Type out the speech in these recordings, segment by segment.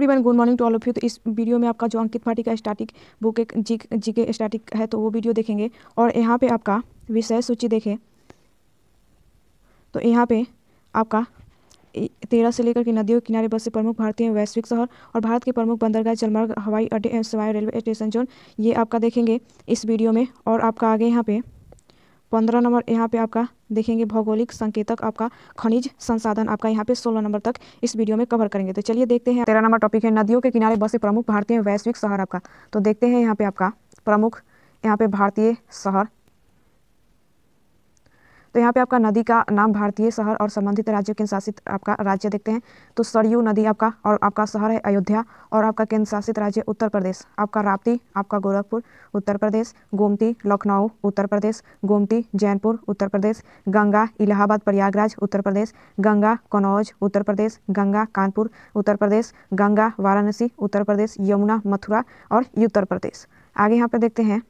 Everyone, good morning to all of you. तो इस video में आपका जो अंकित पाठी का स्टैटिक बुक एक जीके स्टैटिक है, तो वो वीडियो देखेंगे। और यहाँ पे आपका विषय सूची देखें तो यहाँ पे आपका 13 से लेकर के नदियों के किनारे बसे प्रमुख भारतीय वैश्विक शहर और भारत के प्रमुख बंदरगाह, जलमार्ग, हवाई अड्डे एवं सेवाएं, रेलवे स्टेशन जोन, ये आपका देखेंगे इस वीडियो में। और आपका आगे यहाँ पे 15 नंबर यहाँ पे आपका देखेंगे भौगोलिक संकेतक, आपका खनिज संसाधन, आपका यहाँ पे 16 नंबर तक इस वीडियो में कवर करेंगे। तो चलिए देखते हैं। 13 नंबर टॉपिक है नदियों के किनारे बसे प्रमुख भारतीय वैश्विक शहर आपका। तो देखते हैं यहाँ पे आपका प्रमुख यहाँ पे भारतीय शहर। तो यहाँ पे आपका नदी का नाम भारतीय शहर और संबंधित राज्यों केंद्र शासित आपका राज्य देखते हैं। तो सरयू नदी आपका, और आपका शहर है अयोध्या, और आपका केंद्र शासित राज्य उत्तर प्रदेश। आपका राप्ती आपका गोरखपुर उत्तर प्रदेश, गोमती लखनऊ उत्तर प्रदेश, गोमती जैनपुर उत्तर प्रदेश, गंगा इलाहाबाद प्रयागराज उत्तर प्रदेश, गंगा कन्नौज उत्तर प्रदेश, गंगा कानपुर उत्तर प्रदेश, गंगा वाराणसी उत्तर प्रदेश, यमुना मथुरा और उत्तर प्रदेश। आगे यहाँ पे देखते हैं,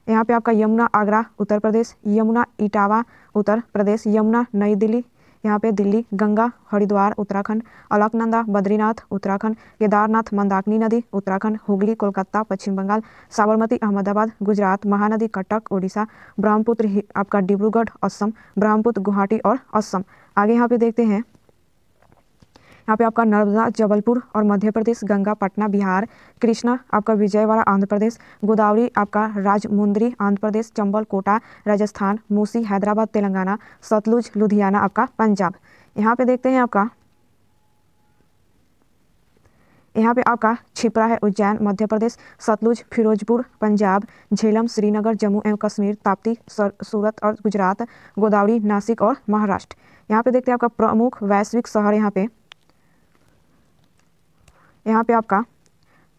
यहाँ पे आपका यमुना आगरा उत्तर प्रदेश, यमुना इटावा उत्तर प्रदेश, यमुना नई दिल्ली यहाँ पे दिल्ली, गंगा हरिद्वार उत्तराखंड, अलकनंदा बद्रीनाथ उत्तराखंड, केदारनाथ मंदाकिनी नदी उत्तराखंड, हुगली कोलकाता पश्चिम बंगाल, साबरमती अहमदाबाद गुजरात, महानदी कटक उड़ीसा, ब्रह्मपुत्र आपका डिब्रूगढ़ असम, ब्रह्मपुत्र गुवाहाटी और असम। आगे यहाँ पे देखते हैं, यहाँ पे आपका नर्मदा जबलपुर और मध्य प्रदेश, गंगा पटना बिहार, कृष्णा आपका विजयवाड़ा आंध्र प्रदेश, गोदावरी आपका राजमुंद्री आंध्र प्रदेश, चंबल कोटा राजस्थान, मूसी हैदराबाद तेलंगाना, सतलुज लुधियाना आपका पंजाब। यहाँ पे देखते हैं आपका, यहाँ पे आपका छिप्रा है उज्जैन मध्य प्रदेश, सतलुज फिरोजपुर पंजाब, झेलम श्रीनगर जम्मू एवं कश्मीर, ताप्ती सूरत और गुजरात, गोदावरी नासिक और महाराष्ट्र। यहाँ पे देखते हैं आपका प्रमुख वैश्विक शहर। यहाँ पे आपका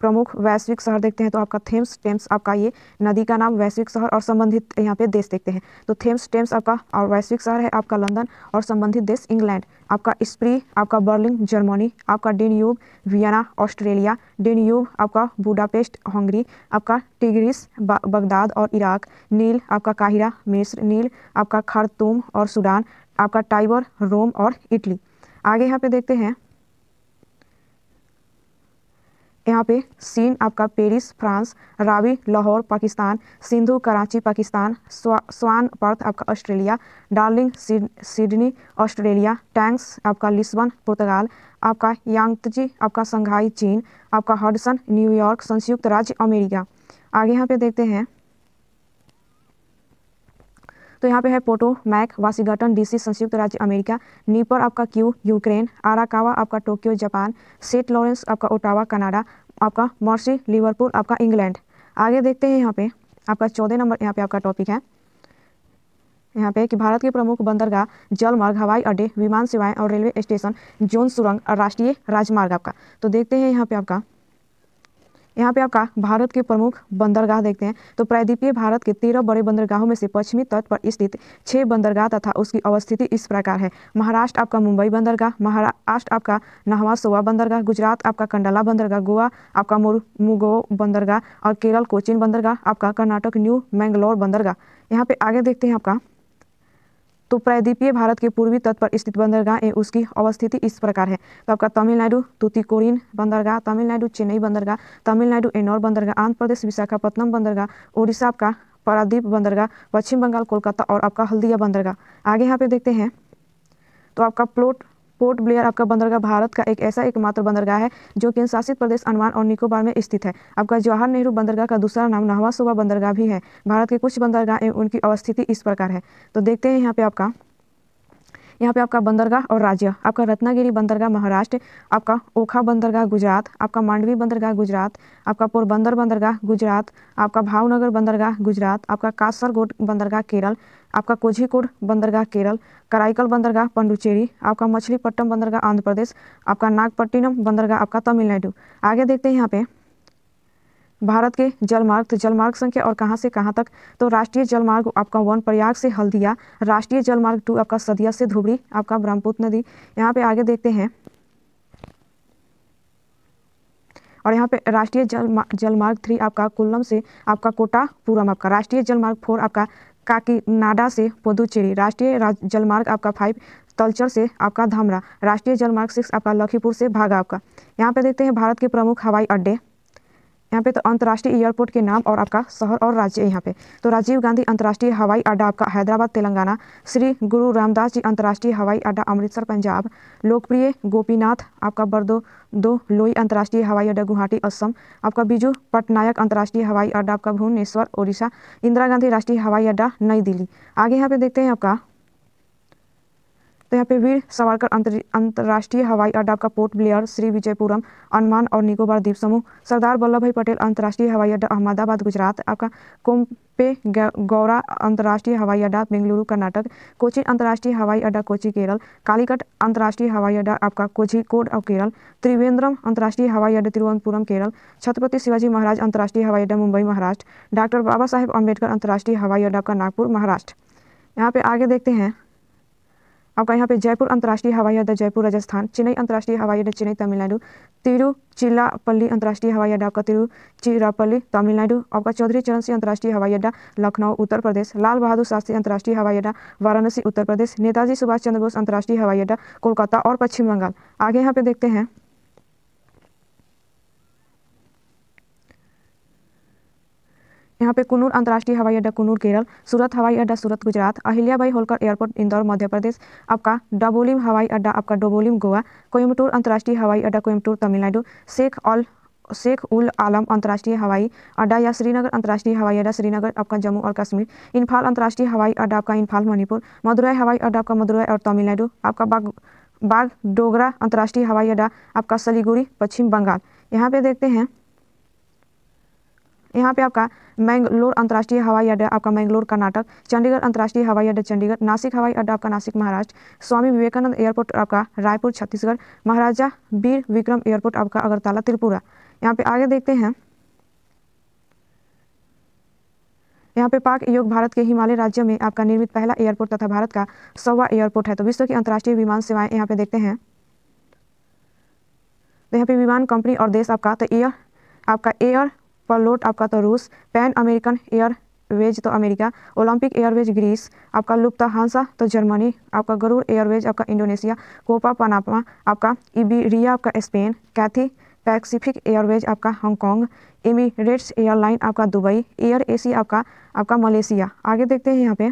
प्रमुख वैश्विक शहर देखते हैं तो आपका थेम्स आपका ये नदी का नाम, वैश्विक शहर और संबंधित यहाँ पे देश देखते हैं। तो थेम्स आपका और वैश्विक शहर है आपका लंदन और संबंधित देश इंग्लैंड। आपका स्प्री आपका बर्लिन जर्मनी, आपका डेन्यूब वियना ऑस्ट्रेलिया, डेन्यूब आपका बुडापेस्ट हंगरी, आपका टिग्रिस बगदाद और इराक, नील आपका काहिरा मिस्र, नील आपका खार्तूम और सूडान, आपका टाइबर रोम और इटली। आगे यहाँ पे देखते हैं, यहाँ पे सीन आपका पेरिस फ्रांस, रावी लाहौर पाकिस्तान, सिंधु कराची पाकिस्तान, स्वान पर्थ आपका Australia, darling Sydney Australia, tanks आपका लिस्बन पुर्तगाल, आपका यांगत्जी आपका संघाई चीन, आपका हडसन न्यूयॉर्क संयुक्त राज्य अमेरिका। आगे यहाँ पे देखते हैं, तो यहाँ पे है पोटोमैक वाशिंगटन डीसी संयुक्त राज्य अमेरिका, नीपर आपका क्यू यूक्रेन, आराकावा आपका टोक्यो जापान, सेंट लॉरेंस आपका ओटावा कनाडा, आपका मर्सी लिवरपूल आपका इंग्लैंड। आगे देखते हैं, यहाँ पे आपका 14 नंबर यहाँ पे आपका टॉपिक है यहाँ पे कि भारत के प्रमुख बंदरगाह, जलमार्ग, हवाई अड्डे, विमान सेवाएं और रेलवे स्टेशन, जोन, सुरंग और राष्ट्रीय राजमार्ग आपका। तो देखते हैं यहाँ पे आपका भारत के प्रमुख बंदरगाह देखते हैं। तो प्रायद्वीपीय भारत के 13 बड़े बंदरगाहों में से पश्चिमी तट पर स्थित 6 बंदरगाह तथा उसकी अवस्थिति इस प्रकार है। महाराष्ट्र आपका मुंबई बंदरगाह, महाराष्ट्र आपका नहवा सोवा बंदरगाह, गुजरात आपका कंडला बंदरगाह, गोवा आपका मुगो बंदरगाह और केरल कोचीन बंदरगाह, आपका कर्नाटक न्यू मैंगलोर बंदरगाह। यहाँ पे आगे देखते हैं आपका, तो प्रायद्वीपीय भारत के पूर्वी तट पर स्थित बंदरगाह उसकी अवस्थिति इस प्रकार है। तो आपका तमिलनाडु तूतीकोरिन बंदरगाह, तमिलनाडु चेन्नई बंदरगाह, तमिलनाडु एन्नौर बंदरगाह, आंध्र प्रदेश विशाखापत्तनम बंदरगाह, उड़ीसा आपका पारादीप बंदरगाह, पश्चिम बंगाल कोलकाता और आपका हल्दिया बंदरगाह। आगे यहाँ पे देखते हैं, तो आपका पोर्ट ब्लेयर आपका बंदरगाह भारत का ऐसा एकमात्र बंदरगाह है जो केंद्र शासित प्रदेश अंडमान और निकोबार में स्थित है। आपका जवाहर नेहरू बंदरगाह का दूसरा नाम नहवा सोवा बंदरगाह भी है। भारत के कुछ बंदरगाह एवं उनकी अवस्थिति इस प्रकार है। तो देखते हैं यहाँ पे आपका बंदरगाह और राज्य, आपका रत्नागिरी बंदरगाह महाराष्ट्र, आपका ओखा बंदरगाह गुजरात, आपका मांडवी बंदरगाह गुजरात, आपका पोरबंदर बंदरगाह गुजरात, आपका भावनगर बंदरगाह गुजरात, आपका कासरगोड बंदरगाह केरल, आपका कोझिकोड बंदरगाह केरल, कराईकल बंदरगाह पंडुचेरी, आपका मछलीपट्टनम बंदरगाह आंध्र प्रदेश, आपका नागपट्टिनम बंदरगाह आपका तमिलनाडु। आगे देखते हैं यहाँ पे भारत के जलमार्ग, तो जलमार्ग संख्या और कहाँ से कहाँ तक। तो राष्ट्रीय जलमार्ग आपका 1 प्रयाग से हल्दिया, राष्ट्रीय जलमार्ग 2 आपका सदिया से धुबरी, आपका ब्रह्मपुत्र नदी। यहाँ पे आगे देखते हैं, और यहाँ पे राष्ट्रीय जलमार्ग 3 आपका कुल्लम से आपका कोटापुरम, आपका राष्ट्रीय जलमार्ग 4 आपका काकीनाडा से पुदुचेरी, राष्ट्रीय जलमार्ग आपका 5 तलचर से आपका धामरा, राष्ट्रीय जलमार्ग 6 आपका लखीमपुर से भागा आपका। यहाँ पे देखते हैं भारत के प्रमुख हवाई अड्डे, यहाँ पे तो अंतर्राष्ट्रीय एयरपोर्ट के नाम और आपका शहर और राज्य यहाँ पे तो राजीव गांधी अंतर्राष्ट्रीय हवाई अड्डा आपका हैदराबाद तेलंगाना, श्री गुरु रामदास जी अंतर्राष्ट्रीय हवाई अड्डा अमृतसर पंजाब, लोकप्रिय गोपीनाथ आपका बरदो लोई अंतर्राष्ट्रीय हवाई अड्डा गुवाहाटी असम, आपका बिजू पटनायक अंतर्राष्ट्रीय हवाई अड्डा आपका भुवनेश्वर ओडिशा, इंदिरा गांधी राष्ट्रीय हवाई अड्डा नई दिल्ली। आगे यहाँ पे देखते हैं आपका तो यहाँ पे वीर सावरकर अंतर्राष्ट्रीय हवाई अड्डा आपका पोर्ट ब्लेयर श्री विजयपुरम अंडमान और निकोबार द्वीप समूह, सरदार वल्लभ भाई पटेल अंतर्राष्ट्रीय हवाई अड्डा अहमदाबाद गुजरात, आपका कोम्पे गौरा अंतर्राष्ट्रीय हवाई अड्डा बेंगलुरु कर्नाटक, कोचीन अंतर्राष्ट्रीय हवाई अड्डा कोची केरल, कालीकट अंतर्राष्ट्रीय हवाई अड्डा आपका कोझिकोड केरल, त्रिवेंद्रम अंतर्राष्ट्रीय हवाई अड्डा तिरुवनंतपुरम केरल, छत्रपति शिवाजी महाराज अंतर्राष्ट्रीय हवाई अड्डा मुंबई महाराष्ट्र, डॉक्टर बाबा साहेब अम्बेडकर अंतर्राष्ट्रीय हवाई अड्डा का नागपुर महाराष्ट्र। यहाँ पे आगे देखते हैं आपका यहाँ पे जयपुर अंतर्राष्ट्रीय हवाई अड्डा जयपुर राजस्थान, चेन्नई अंतर्राष्ट्रीय हवाई अड्डा चेन्नई तमिलनाडु, तिरुचिरापल्ली अंतर्राष्ट्रीय हवाई अड्डा आपका तिरुचिरापल्ली तमिलनाडु, आपका चौधरी चरण सिंह अंतर्राष्ट्रीय हवाई अड्डा लखनऊ उत्तर प्रदेश, लाल बहादुर शास्त्री अंतर्राष्ट्रीय हवाई अड्डा वाराणसी उत्तर प्रदेश, नेताजी सुभाष चंद्र बोस अंतर्राष्ट्रीय हवाई अड्डा कोलकाता और पश्चिम बंगाल। आगे यहाँ पे देखते हैं यहाँ पे कूनूर अंतर्राष्ट्रीय हवाई अड्डा कूनूर केरल, सूरत हवाई अड्डा सूरत गुजरात, अहिल्याबाई होलकर एयरपोर्ट इंदौर मध्य प्रदेश, आपका डबोलिम हवाई अड्डा आपका डबोलिम गोवा, कोयम्बटूर अंतर्राष्ट्रीय हवाई अड्डा कोयम्बटूर तमिलनाडु, शेख उल आलम अंतर्राष्ट्रीय हवाई अड्डा या श्रीनगर अंतर्राष्ट्रीय हवाई अड्डा श्रीनगर आपका जम्मू और कश्मीर, इम्फाल अंतर्राष्ट्रीय हवाई अड्डा आपका इम्फाल मणिपुर, मदुरै हवाई अड्डा आपका मदुरै और तमिलनाडु, आपका बागडोगरा अंतर्राष्ट्रीय हवाई अड्डा आपका सिलीगुड़ी पश्चिम बंगाल। यहाँ पे देखते हैं यहाँ पे आपका मैंगलोर अंतर्राष्ट्रीय हवाई अड्डा आपका मैंगलोर कर्नाटक, चंडीगढ़ अंतर्राष्ट्रीय हवाई अड्डा चंडीगढ़, नासिक हवाई अड्डा आपका नासिक महाराष्ट्र, स्वामी विवेकानंद एयरपोर्ट आपका रायपुर छत्तीसगढ़, महाराजा वीर विक्रम एयरपोर्ट आपका अगरतला त्रिपुरा। यहाँ पे आगे देखते हैं यहाँ पे पाक योग भारत के हिमालय राज्य में आपका निर्मित पहला एयरपोर्ट तथा भारत का 100वां एयरपोर्ट है। तो विश्व की अंतर्राष्ट्रीय विमान सेवाएं यहाँ पे देखते हैं तो यहाँ पे विमान कंपनी और देश आपका तो एयर पर्लोट आपका तो रूस, पैन अमेरिकन एयरवेज तो अमेरिका, ओलंपिक एयरवेज ग्रीस, आपका लुफ्तांसा तो जर्मनी, आपका गरुड़ एयरवेज आपका इंडोनेशिया, कोपा पनामा आपका इबेरिया आपका स्पेन, कैथी पैसिफिक एयरवेज आपका हांगकांग, एमिरेट्स एयरलाइन आपका दुबई, एयर एशिया आपका मलेशिया। आगे देखते हैं यहाँ पे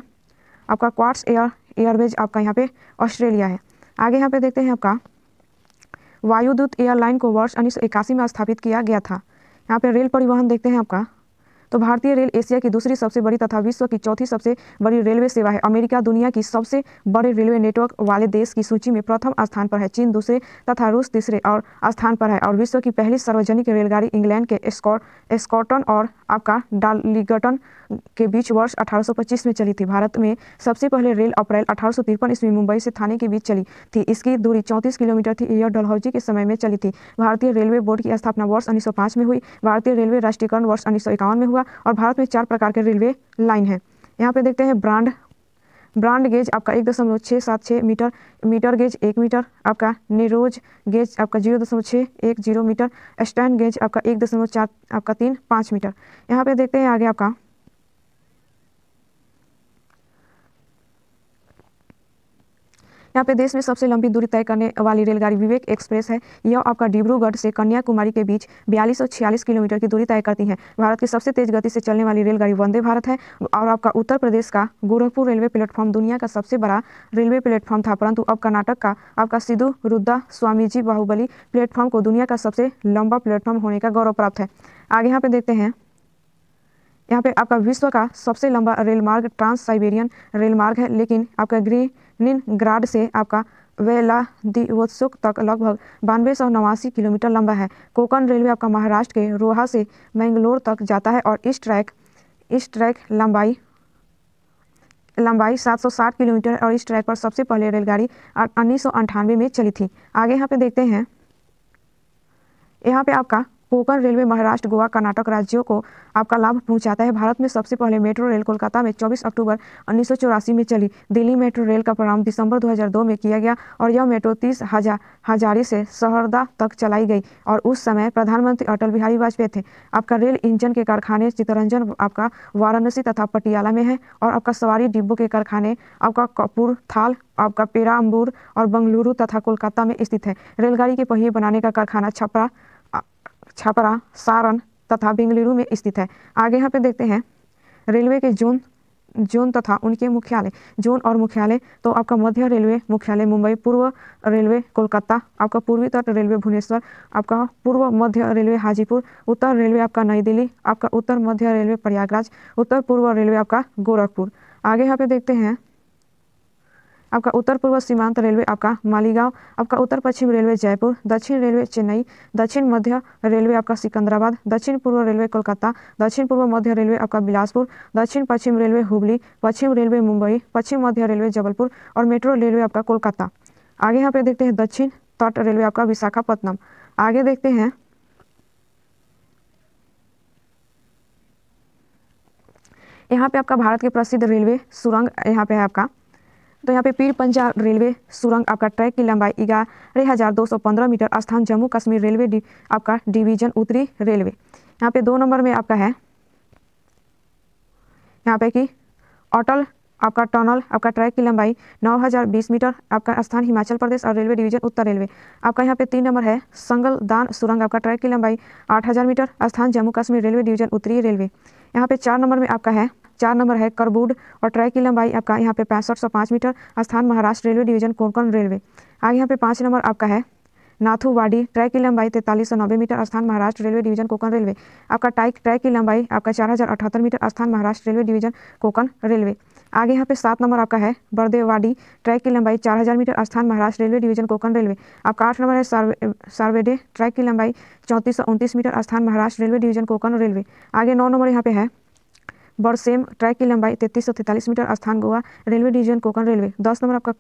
आपका क्वार्ट्स एयरवेज आपका यहाँ पे ऑस्ट्रेलिया है। आगे यहाँ पे देखते हैं आपका वायुदूत एयरलाइन को वर्ष 1981 में स्थापित किया गया था। यहाँ पे रेल परिवहन देखते हैं आपका तो भारतीय रेल एशिया की दूसरी सबसे बड़ी तथा विश्व की चौथी सबसे बड़ी रेलवे सेवा है। अमेरिका दुनिया की सबसे बड़े रेलवे नेटवर्क वाले देश की सूची में प्रथम स्थान पर है, चीन दूसरे तथा रूस तीसरे और स्थान पर है और विश्व की पहली सार्वजनिक रेलगाड़ी इंग्लैंड के स्कॉटन और आपका डार्लिंगटन के बीच वर्ष 1825 में चली थी। भारत में सबसे पहले रेल अप्रैल 1853 ईस्वी मुंबई से थाने के बीच चली थी। इसकी दूरी 34 किलोमीटर थी। यह डलहौजी के समय में चली थी। भारतीय रेलवे बोर्ड की स्थापना वर्ष 1905 में हुई। भारतीय रेलवे राष्ट्रीयकरण वर्ष 1951 में हुआ और भारत में 4 प्रकार के रेलवे लाइन है। यहाँ पे देखते हैं ब्रांड गेज आपका 1.676 मीटर गेज 1 मीटर, आपका नेरोज गेज आपका 0.610 मीटर, स्टैंड गेज आपका 1.4 आपका 3.5 मीटर। यहाँ पे देखते हैं आगे आपका यहाँ पे देश में सबसे लंबी दूरी तय करने वाली रेलगाड़ी विवेक एक्सप्रेस है। यह आपका डिब्रूगढ़ से कन्याकुमारी के बीच 4246 किलोमीटर की दूरी तय करती है। भारत की सबसे तेज गति से चलने वाली रेलगाड़ी वंदे भारत है और आपका उत्तर प्रदेश का गोरखपुर रेलवे प्लेटफॉर्म दुनिया का सबसे बड़ा रेलवे प्लेटफॉर्म था, परंतु अब कर्नाटक का आपका सिद्धू रुद्रा स्वामीजी बाहुबली प्लेटफॉर्म को दुनिया का सबसे लंबा प्लेटफॉर्म होने का गौरव प्राप्त है। आगे यहाँ पे देखते हैं यहाँ पे आपका विश्व का सबसे लंबा रेल मार्ग ट्रांस साइबेरियन रेल मार्ग है, लेकिन आपका ग्रीनिनग्राड से आपका व्लादिवोस्तोक तक लगभग 9289 किलोमीटर लंबा है। कोंकण रेलवे आपका महाराष्ट्र के रोहा से मैंगलोर तक जाता है और इस ट्रैक लंबाई 760 किलोमीटर है और इस ट्रैक पर सबसे पहले रेलगाड़ी 1998 में चली थी। आगे यहाँ पे देखते हैं यहाँ पे आपका कोंकण रेलवे महाराष्ट्र, गोवा, कर्नाटक राज्यों को आपका लाभ पहुंचाता है। भारत में सबसे पहले मेट्रो रेल कोलकाता में 24 अक्टूबर 1984 में चली। दिल्ली मेट्रो रेल का प्रारंभ दिसंबर 2002 में किया गया और यह मेट्रो 30 हजारी से सहरदा तक चलाई गई और उस समय प्रधानमंत्री अटल बिहारी वाजपेयी थे। आपका रेल इंजन के कारखाने चित्तरंजन आपका वाराणसी तथा पटियाला में है और आपका सवारी डिब्बों के कारखाने आपका कपूरथाल, आपका पेराम्बूर और बंगलुरु तथा कोलकाता में स्थित है। रेलगाड़ी के पहिए बनाने का कारखाना छपरा, सारण तथा बेंगलुरु में स्थित है। आगे यहाँ पे देखते हैं रेलवे के जोन तथा उनके मुख्यालय। जोन और मुख्यालय तो आपका मध्य रेलवे मुख्यालय मुंबई, पूर्व रेलवे कोलकाता, आपका पूर्वी तट रेलवे भुवनेश्वर, आपका पूर्व मध्य रेलवे हाजीपुर, उत्तर रेलवे आपका नई दिल्ली, आपका उत्तर मध्य रेलवे प्रयागराज, उत्तर पूर्व रेलवे आपका गोरखपुर। आगे यहाँ पे देखते हैं आपका उत्तर पूर्व सीमांत रेलवे आपका मालीगांव, आपका उत्तर पश्चिम रेलवे जयपुर, दक्षिण रेलवे चेन्नई, दक्षिण मध्य रेलवे आपका सिकंदराबाद, दक्षिण पूर्व रेलवे कोलकाता, दक्षिण पूर्व मध्य रेलवे आपका बिलासपुर, दक्षिण पश्चिम रेलवे हुबली, पश्चिम रेलवे मुंबई, पश्चिम मध्य रेलवे जबलपुर और मेट्रो रेलवे आपका कोलकाता। आगे यहाँ पे देखते हैं दक्षिण तट रेलवे आपका विशाखापट्टनम। आगे देखते हैं यहाँ पे आपका भारत के प्रसिद्ध रेलवे सुरंग यहाँ पे है आपका। तो यहाँ पे पीर पंजाल रेलवे सुरंग आपका ट्रैक की लंबाई 11,215 मीटर, स्थान जम्मू कश्मीर रेलवे आपका डिवीजन उत्तरी रेलवे। यहाँ पे 2 नंबर में आपका है यहाँ पे कि अटल आपका टनल आपका ट्रैक की लंबाई 9,020 मीटर, आपका स्थान हिमाचल प्रदेश और रेलवे डिवीजन उत्तर रेलवे। आपका यहाँ पे 3 नंबर है संगलदान सुरंग आपका ट्रैक की लंबाई 8,000 मीटर, स्थान जम्मू कश्मीर रेलवे डिवीजन उत्तरी रेलवे। यहाँ पे 4 नंबर में आपका है 4 नंबर है करबूड और ट्रैक की लंबाई आपका यहाँ पे 6505 मीटर, स्थान Maharashtra railway division Konkan railway. आगे यहाँ पे 5 नंबर आपका है नाथुवाडी, ट्रैक की लंबाई 4390 मीटर, स्थान Maharashtra railway division Konkan railway. आपका टाइक ट्रैक की लंबाई आपका 4078 मीटर, स्थान Maharashtra railway division Konkan railway. आगे यहाँ पे 7 नंबर आपका है बर्देवाडी, ट्रैक की लंबाई 4000 मीटर, स्थान Maharashtra railway division Konkan railway. आपका 8 नंबर है सारवेडे, ट्रैक की लंबाई 3429 मीटर, स्थान Maharashtra railway division Konkan railway. आगे 9 नंबर यहाँ पे है बरसेम, ट्रैक की लंबाई 3343 मीटर, स्थान Goa railway division Konkan railway. 10 number आपका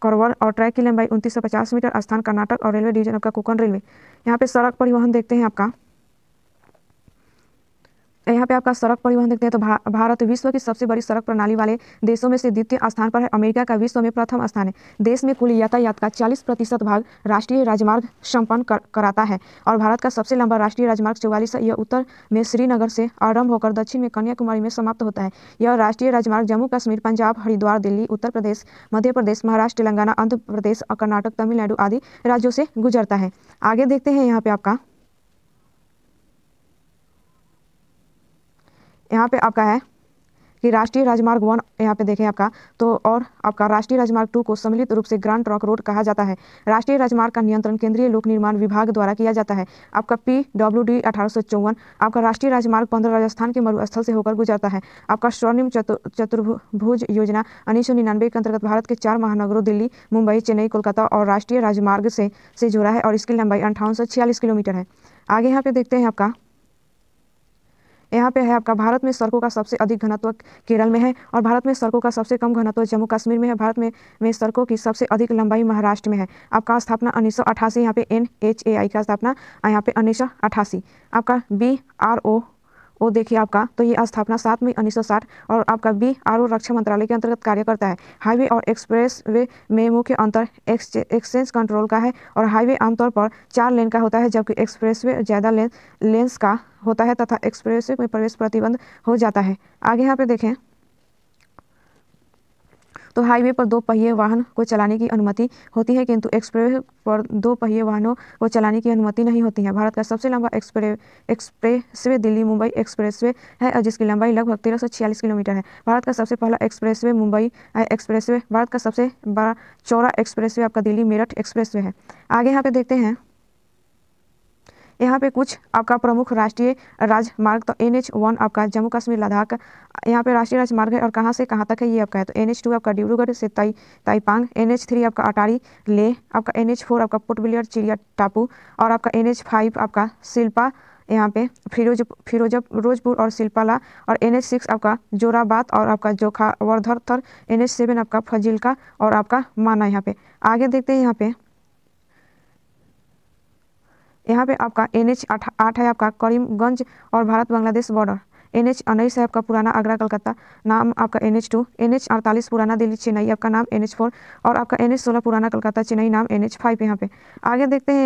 करवर और ट्रैक की लंबाई 2950 मीटर, स्थान कर्नाटक और रेलवे डिवीजन आपका कोंकण रेलवे। यहाँ पे सड़क परिवहन देखते हैं आपका। यहाँ पे आपका सड़क परिवहन देखते हैं तो भारत विश्व की सबसे बड़ी सड़क प्रणाली वाले देशों में से द्वितीय स्थान पर है। अमेरिका का विश्व में प्रथम स्थान है। देश में कुल यातायात का 40% भाग राष्ट्रीय राजमार्ग संपन्न कराता है और भारत का सबसे लंबा राष्ट्रीय राजमार्ग 44 है। यह उत्तर में श्रीनगर से आरंभ होकर दक्षिण में कन्याकुमारी में समाप्त होता है। यह राष्ट्रीय राजमार्ग जम्मू कश्मीर, पंजाब, हरिद्वार, दिल्ली, उत्तर प्रदेश, मध्य प्रदेश, महाराष्ट्र, तेलंगाना, आंध्र प्रदेश, कर्नाटक, तमिलनाडु आदि राज्यों से गुजरता है। आगे देखते हैं यहाँ पे आपका यहाँ पे आपका है कि राष्ट्रीय राजमार्ग 1 यहाँ पे देखें आपका तो और आपका राष्ट्रीय राजमार्ग 2 को सम्मिलित रूप से ग्रांड ट्रंक रोड कहा जाता है। राष्ट्रीय राजमार्ग का नियंत्रण केंद्रीय लोक निर्माण विभाग द्वारा किया जाता है। आपका PWD 1854। आपका राष्ट्रीय राजमार्ग 15 राजस्थान के मरुस्थल से होकर गुजरता है। आपका स्वर्णिम चतुर्भुज योजना 1999 के अंतर्गत भारत के 4 महानगरों दिल्ली, मुंबई, चेन्नई, कोलकाता और राष्ट्रीय राजमार्ग से जुड़ा है और इसकी लंबाई 5846 किलोमीटर है। आगे यहाँ पे देखते हैं आपका यहाँ पे है आपका भारत में सड़कों का सबसे अधिक घनत्व केरल में है और भारत में सड़कों का सबसे कम घनत्व जम्मू कश्मीर में है। भारत में सड़कों की सबसे अधिक लंबाई महाराष्ट्र में है। आपका स्थापना 1988, यहाँ पे NHAI का स्थापना यहाँ पे 1988। आपका BRO देखिए आपका तो ये स्थापना 7 मई 1960 और आपका BRO रक्षा मंत्रालय के अंतर्गत कार्य करता है। हाईवे और एक्सप्रेस वे में मुख्य अंतर एक्सचेंज कंट्रोल का है और हाईवे आमतौर पर 4 लेन का होता है जबकि एक्सप्रेसवे ज़्यादा लेन्स का होता है तथा एक्सप्रेसवे में प्रवेश प्रतिबंध हो जाता है। आगे यहाँ पे देखें तो हाईवे पर 2 पहिए वाहन को चलाने की अनुमति होती है किंतु एक्सप्रेस पर 2 पहिए वाहनों को चलाने की अनुमति नहीं होती है। भारत का सबसे लंबा एक्सप्रेसवे दिल्ली मुंबई एक्सप्रेसवे है जिसकी लंबाई लगभग 1346 किलोमीटर है। भारत का सबसे पहला एक्सप्रेसवे मुंबई एक्सप्रेसवे। भारत का सबसे बड़ा चौड़ा एक्सप्रेसवे आपका दिल्ली मेरठ एक्सप्रेसवे है। आगे यहाँ पे देखते हैं यहाँ पे कुछ आपका प्रमुख राष्ट्रीय राजमार्ग तो NH1 आपका जम्मू कश्मीर लद्दाख यहाँ पे राष्ट्रीय राजमार्ग है और कहाँ से कहाँ तक है ये आपका है। तो NH2 आपका डिब्रूगढ़ से ताईपांग, NH3 आपका अटारी ले, आपका NH4 आपका पोर्ट ब्लेयर चिड़िया टापू और आपका NH5 आपका शिल्पा यहाँ पे फिरोजपुर और शिल्पाला और NH6 आपका जोराबाद और आपका जोखा वर्धर, NH7 आपका फजिल्का और आपका माना। यहाँ पे आगे देखते हैं यहाँ पे आपका NH 8 है आपका करीमगंज और भारत बांग्लादेश बॉर्डर। NH 19 है आपका पुराना आगरा कलकत्ता, नाम आपका NH 2। NH 48 पुराना दिल्ली चेन्नई, आपका नाम NH 4। और आपका NH 16 पुराना कलकत्ता चेन्नई, नाम NH 5। यहाँ पे आगे देखते हैं,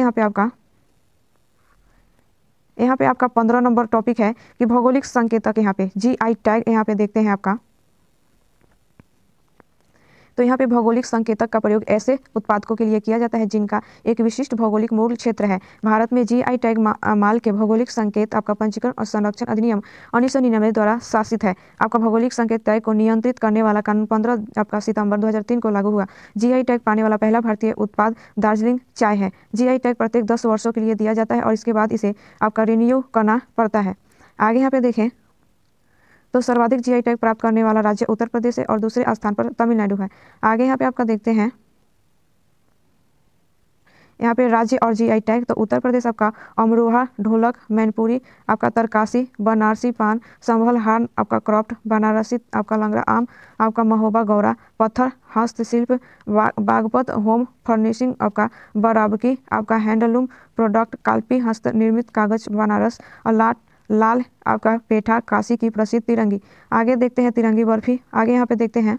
यहाँ पे आपका 15 नंबर टॉपिक है कि भौगोलिक संकेतक। यहाँ पे GI टैग यहाँ पे देखते हैं आपका। तो यहाँ पे भौगोलिक संकेतक का प्रयोग ऐसे उत्पादकों के लिए किया जाता है जिनका एक विशिष्ट भौगोलिक मूल क्षेत्र है। भारत में GI टैग माल के भौगोलिक संकेत आपका पंजीकरण और संरक्षण अधिनियम 1999 द्वारा शासित है। आपका भौगोलिक संकेत टैग को नियंत्रित करने वाला कानून 15 आपका सितंबर 2003 को लागू हुआ। GI टैग पाने वाला पहला भारतीय उत्पाद दार्जिलिंग चाय है। GI टैग प्रत्येक 10 वर्षों के लिए दिया जाता है और इसके बाद इसे आपका रिन्यू करना पड़ता है। आगे यहाँ पे देखें तो सर्वाधिक GI टैग प्राप्त करने वाला राज्य उत्तर प्रदेश है और दूसरे स्थान पर तमिलनाडु है। आगे यहाँ पे आपका देखते हैं, यहाँ पे राज्य और GI टैग। तो उत्तर प्रदेश आपका अमरोहा, ढोलक, मैनपुरी, आपका तरकासी, बनारसी पान, संभल हार, आपका क्रॉफ्ट, बनारसी आपका लंगड़ा आम, आपका महोबा गौरा, पत्थर, हस्तशिल्प, बागपत, होम फर्निशिंग, आपका बराबकी, आपका हैंडलूम प्रोडक्ट, काल्पी, हस्त निर्मित कागज बनारस, और लाल आपका पेठा काशी की प्रसिद्ध तिरंगी। आगे देखते हैं तिरंगी बर्फी। आगे यहाँ पे देखते हैं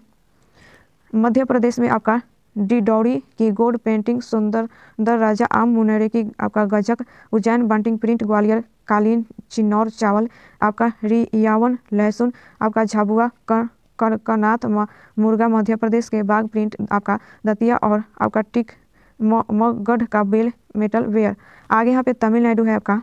मध्य प्रदेश में आपका डिडौरी की गोड पेंटिंग, सुंदर राजा आम मुनेरे की आपका गजक, उज्जैन बंटिंग प्रिंट, ग्वालियर कालीन, चिन्नौर चावल, आपका रियावन लहसुन, आपका झाबुआ कड़कनाथ मुर्गा, मध्य प्रदेश के बाग प्रिंट, आपका दतिया और आपका टिक मगध का बेल मेटल वेयर। आगे यहाँ पे तमिलनाडु है आपका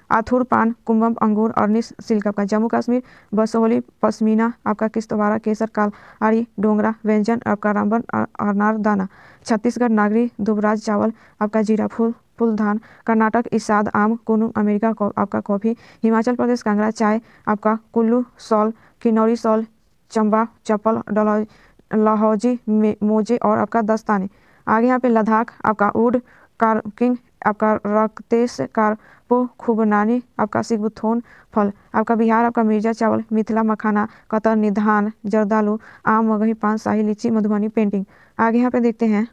आथुर पान, कुंभम अंगूर, अर्निस सिल्क, आपका जम्मू कश्मीर बसोली पश्मीना, आपका किश्तवाड़ा केसर, कालआरी डोंगरा व्यंजन, आपका रामबन अनार दाना। छत्तीसगढ़ नागरी दुबराज चावल, आपका जीरा फूल धान। कर्नाटक इसाद आम, कुनु अमेरिका आपका कॉफ़ी। हिमाचल प्रदेश कांगड़ा चाय, आपका कुल्लू सॉल, किन्नौरी सॉल, चंबा चप्पल, लहौजी मोजे और आपका दस्ताने। आगे यहाँ पे लद्दाख आपका वुड कार्किंग, आपका रक्तेश कारपो खुबनानी, आपका सिगुथोन फल। आपका बिहार आपका मिर्जा चावल, मिथिला मखाना, कतर निधान, जर्दालू, आम मगही पान, शाही लीची, मधुबनी पेंटिंग। आगे यहाँ पे देखते हैं,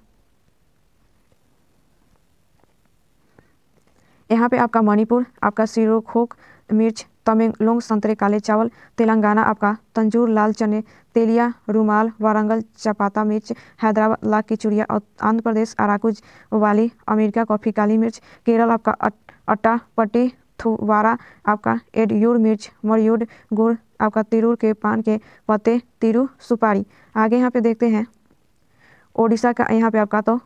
यहाँ पे आपका मणिपुर आपका सिरोखोक मिर्च, तमेंगलोंग संतरे काले चावल, तेलंगाना आपका तंजूर लाल चने, तेलिया रुमाल, वारंगल चपाता मिर्च, हैदराबाद लाख की चूड़िया, और आंध्र प्रदेश अराकुज वाली, अमेरिका कॉफ़ी काली मिर्च, केरल आपका अट्टापट्टी थुवारा, आपका एडयूर मिर्च, मरयूड गुड़, आपका तिरूर के पान के पत्ते, तिरू सुपारी। आगे यहाँ पे देखते हैं ओडिशा का, यहाँ पे आपका तो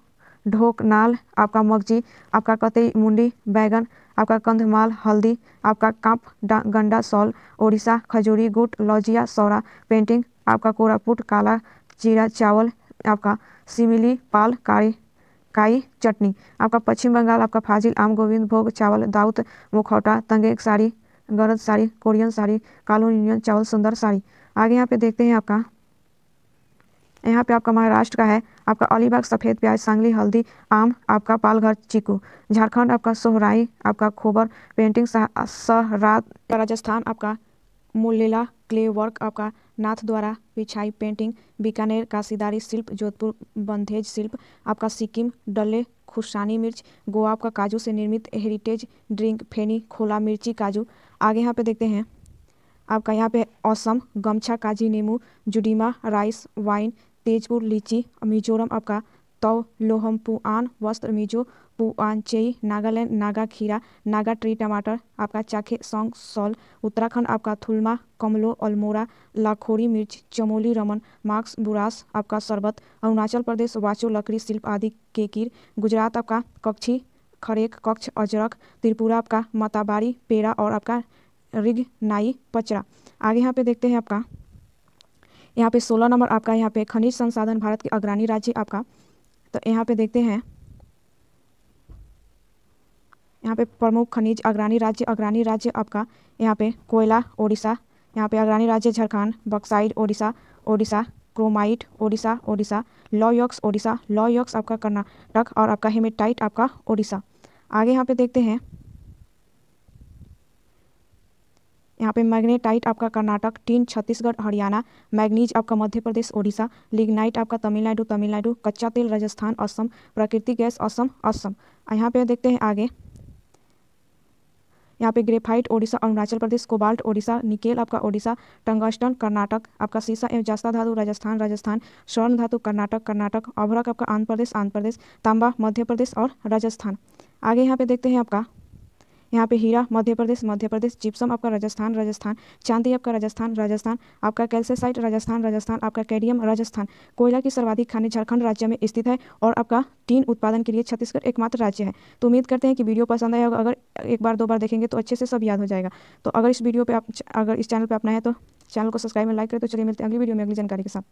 ढोकनाल, आपका मगजी, आपका कतई मुंडी बैगन, आपका कंधमाल हल्दी, आपका कांप गंडा सॉल, ओडिशा खजूरी गुट लौजिया सौरा पेंटिंग, आपका कोरापुट काला जीरा चावल, आपका सिमिली पाल काई चटनी। आपका पश्चिम बंगाल आपका फाजिल आम गोविंद भोग चावल, दाऊद मुखौटा, तंगेक साड़ी, गरज साड़ी, कोरियन साड़ी, कालोनियन चावल, सुंदर साड़ी। आगे यहाँ पे देखते हैं आपका, यहाँ पे आपका महाराष्ट्र का है आपका अलीबाग सफ़ेद प्याज, सांगली हल्दी आम, आपका पालघर चीकू। झारखंड आपका सोहराई, आपका खोबर पेंटिंग, सहरात। राजस्थान आपका मुल्लेला क्ले वर्क, आपका नाथ द्वारा पिछाई पेंटिंग। बीकानेर काशीदारी शिल्प, जोधपुर बंधेज शिल्प, आपका सिक्किम डल्ले खुर्सानी मिर्च। गोवा आपका काजू से निर्मित हेरिटेज ड्रिंक फेनी खोला मिर्ची काजू। आगे यहाँ पे देखते हैं आपका, यहाँ पे असम गमछा काजी नींबू, जुडीमा राइस वाइन, तेजपुर लीची। मिजोरम आपका तौ लोहमपुआन वस्त्र, मिजो पुआनचेई। नागालैंड नागा खीरा, नागा ट्री टमाटर, आपका चाखे सौंग सॉल। उत्तराखंड आपका थुलमा कमलो अल्मोड़ा, लाखोरी मिर्च, चमोली रमन, मार्क्स बुरास, आपका शरबत। अरुणाचल प्रदेश वाचो लकड़ी शिल्प आदि केकिर। गुजरात आपका कच्छी खरेक कच्छ अजरक। त्रिपुरा आपका मताबारी पेड़ा और आपका रिग नाई पचरा। आगे यहाँ पे देखते हैं आपका, यहाँ पे 16 नंबर आपका, यहाँ पे खनिज संसाधन भारत के अग्रणी राज्य आपका। तो यहाँ पे देखते हैं, यहाँ पे प्रमुख खनिज अग्रणी राज्य आपका, यहाँ पे कोयला ओडिशा, यहाँ पे अग्रणी राज्य झारखंड, बक्साइड ओडिशा, क्रोमाइट ओडिशा, लॉयक्स ओडिशा, लॉयक्स आपका कर्नाटक, और आपका हेमेटाइट आपका ओडिशा। आगे यहाँ पे देखते हैं, यहाँ पे मैग्नेटाइट आपका कर्नाटक, टीन छत्तीसगढ़ हरियाणा, मैग्नीज आपका मध्य प्रदेश ओडिशा, लिग्नाइट आपका तमिलनाडु, कच्चा तेल राजस्थान असम, प्राकृतिक गैस असम। यहाँ पे देखते हैं आगे, यहाँ पे graphite Odisha Arunachal Pradesh, cobalt Odisha, nickel आपका ओडिशा, टंगस्टन कर्नाटक, आपका सीसा एवं जस्ता धातु राजस्थान, स्वर्ण धातु कर्नाटक, अभ्रक आपका आंध्र प्रदेश, तांबा मध्य प्रदेश और राजस्थान। आगे यहाँ पे देखते हैं आपका, यहाँ पे हीरा मध्य प्रदेश, जिप्सम आपका राजस्थान, चांदी आपका राजस्थान, आपका कैल्सेसाइट राजस्थान, आपका कैडियम राजस्थान। कोयला की सर्वाधिक खानें झारखंड राज्य में स्थित है और आपका टीन उत्पादन के लिए छत्तीसगढ़ एकमात्र राज्य है। तो उम्मीद करते हैं कि वीडियो पसंद आया होगा। अगर एक बार 2 बार देखेंगे तो अच्छे से सब याद हो जाएगा। तो अगर इस चैनल पर आप नए हैं तो चैनल को सब्सक्राइब में लाइक करें। तो चलिए मिलते हैं अगली वीडियो में अगली जानकारी के साथ।